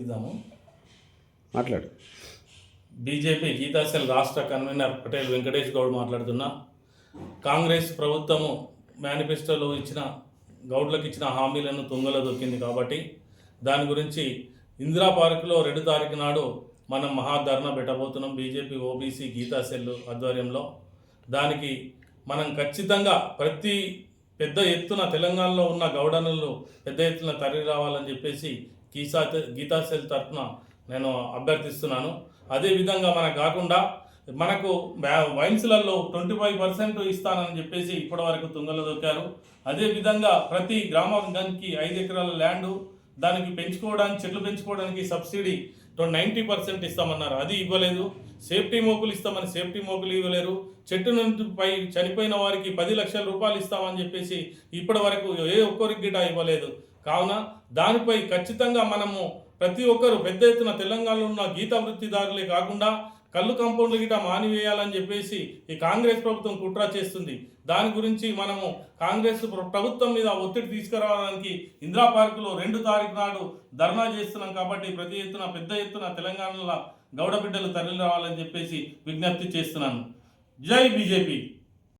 ఇద్దాము మాట్లాడు. బీజేపీ గీతాసెల్ రాష్ట్ర కన్వీనర్ పటేల్ వెంకటేష్ గౌడ్ మాట్లాడుతున్నా. కాంగ్రెస్ ప్రభుత్వము మేనిఫెస్టోలో ఇచ్చిన గౌడ్లకు ఇచ్చిన హామీలను తుంగలో దొక్కింది కాబట్టి దాని గురించి ఇందిరా పార్కులో 2 తారీఖు నాడు మనం మహాధర్నా పెట్టబోతున్నాం. బీజేపీ ఓబీసీ గీతాసెల్ ఆధ్వర్యంలో దానికి మనం ఖచ్చితంగా ప్రతి పెద్ద ఎత్తున తెలంగాణలో ఉన్న గౌడనులు పెద్ద ఎత్తున తరలి రావాలని చెప్పేసి గీతాసెల్ తరఫున నేను అభ్యర్థిస్తున్నాను. అదేవిధంగా మనకు కాకుండా మనకు వైన్స్లలో 25% ఇస్తానని చెప్పేసి ఇప్పటివరకు తుంగలో దొక్కారు. అదేవిధంగా ప్రతి గ్రామానికి 5 ఎకరాల ల్యాండు దానికి పెంచుకోవడానికి చెట్లు పెంచుకోవడానికి సబ్సిడీ 90% ఇస్తామన్నారు, అది ఇవ్వలేదు. సేఫ్టీ మోకులు ఇస్తామని సేఫ్టీ మోకులు ఇవ్వలేరు. చెట్టు నుండి పై చనిపోయిన వారికి 10 లక్షల రూపాయలు ఇస్తామని చెప్పేసి ఇప్పటి వరకు ఏ ఒక్కరికి గిటా ఇవ్వలేదు. కావున దానిపై ఖచ్చితంగా మనము ప్రతి ఒక్కరు పెద్ద ఎత్తున తెలంగాణలో ఉన్న గీతా వృత్తిదారులే కాకుండా కళ్ళు కంపౌండ్లు గిటా మానివేయాలని చెప్పేసి ఈ కాంగ్రెస్ ప్రభుత్వం కుట్ర చేస్తుంది. దాని గురించి మనము కాంగ్రెస్ ప్రభుత్వం మీద ఒత్తిడి తీసుకురావడానికి ఇందిరా పార్కులో 2 తారీఖు నాడు ధర్నా చేస్తున్నాం. కాబట్టి ప్రతి ఎత్తున పెద్ద ఎత్తున తెలంగాణలో గౌడ బిడ్డలు తరలి రావాలని చెప్పేసి విజ్ఞప్తి చేస్తున్నాను. జై బీజేపీ.